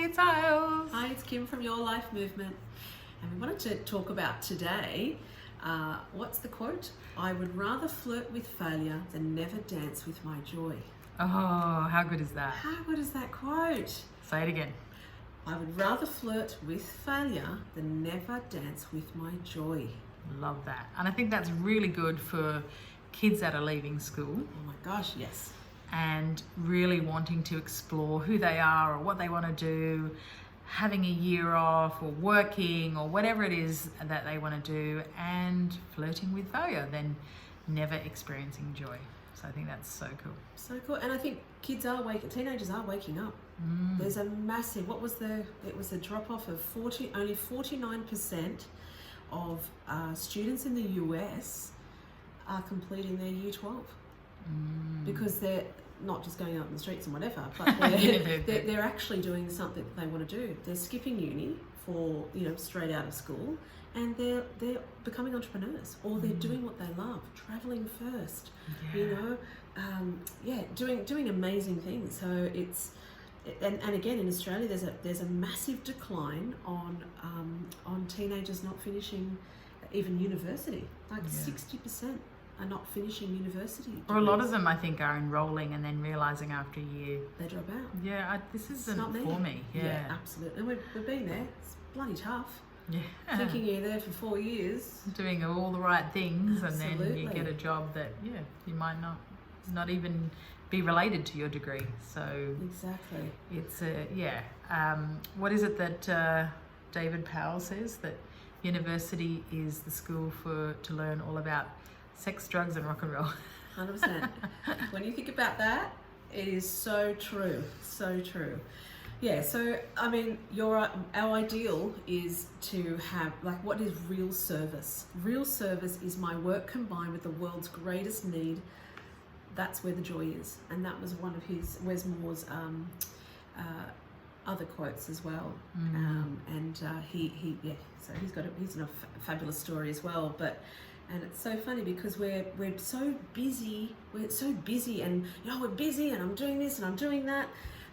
it's Isles. Hi, it's Kim from Your Life Movement. And we wanted to talk about today, what's the quote? I would rather flirt with failure than never dance with my joy. Oh, how good is that? How good is that quote? Say it again. I would rather flirt with failure than never dance with my joy. Love that. And I think that's really good for kids that are leaving school Oh my gosh, yes. and really wanting to explore who they are or what they want to do, having a year off or working or whatever it is that they want to do, and flirting with failure than never experiencing joy. So I think that's so cool. So cool. And I think teenagers are waking up. There's a massive, it was a drop off of only 49% of students in the US are completing their year 12 because they're not just going out in the streets and whatever, but they're actually doing something that they want to do. They're skipping uni for, straight out of school, and they're becoming entrepreneurs, or they're doing what they love, traveling first, doing amazing things. So it's, and again, in Australia, there's a massive decline on teenagers not finishing even university. Like 60% are not finishing university degrees. Or a lot of them, I think, are enrolling and then realising after a year, they drop out. Yeah, this isn't for me. Yeah, absolutely. And we've been there. It's bloody tough. Yeah. Thinking you're there for 4 years, doing all the right things, Absolutely. and then you get a job that you might not even be related to your degree. So exactly. it's what is it that David Powell says, that university is the school to learn all about sex, drugs, and rock and roll. 100%. When you think about that, it is so true. So true. Yeah, so I mean, our ideal is to have, what is real service? Real service is my work combined with the world's greatest need. That's where the joy is. And that was one of Wes Moore's other quotes as well. So he's in a fabulous story as well. And it's so funny because we're so busy, and we're busy, and I'm doing this and I'm doing that.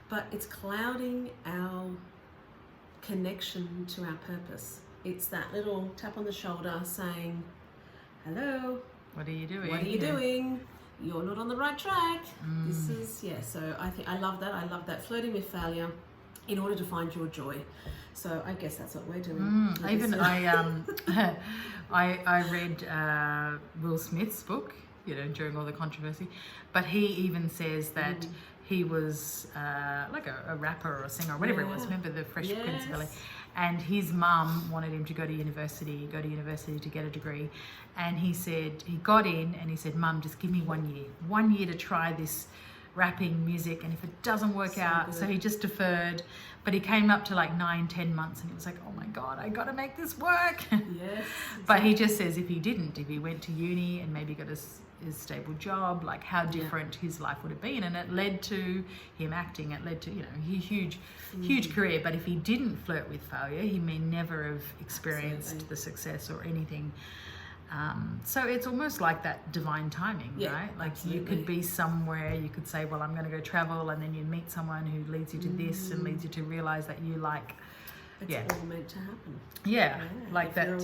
But it's clouding our connection to our purpose. It's that little tap on the shoulder saying, hello, what are you doing? What are you doing? You're not on the right track. This is, so I love that. I love that, flirting with failure in order to find your joy. So I guess that's what we're doing. I read Will Smith's book, during all the controversy, but he even says that he was like a rapper or a singer or whatever it was. Remember the Fresh Prince of Bel-Air? And his mum wanted him to go to university to get a degree. And he said, he got in and he said, Mum, just give me 1 year to try this rapping music, and if it doesn't work out, good. So he just deferred. But he came up to 9-10 months and he was like, oh my God, I gotta make this work. Yes. Exactly. But he just says if he went to uni and maybe got his stable job, how different his life would have been. And it led to him acting, it led to huge career. But if he didn't flirt with failure, he may never have experienced the success or anything. So it's almost like that divine timing, right? You could be somewhere, you could say, well, I'm going to go travel, and then you meet someone who leads you to this and leads you to realize that you like. It's all meant to happen. Yeah, like that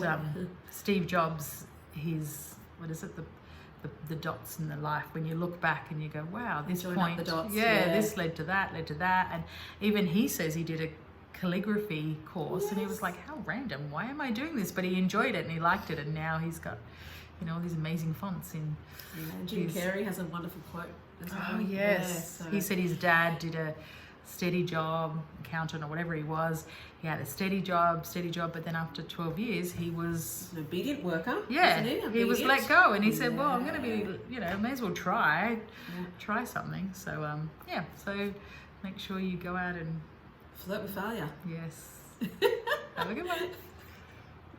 Steve Jobs, what is it, the dots in the life, when you look back and you go, wow, this point, the dots, this led to that. And even he says he did a calligraphy course, and he was like, how random, why am I doing this? But he enjoyed it and he liked it, and now he's got all these amazing fonts in. Jim Carrey has a wonderful quote as well. Oh yes. He said his dad did a steady job, accountant or whatever he was. He had a steady job, but then after 12 years he was an obedient worker. He was let go, and he said, well, I'm going to be, may as well try something. So so make sure you go out and flirt with failure. Yes. Have a good one.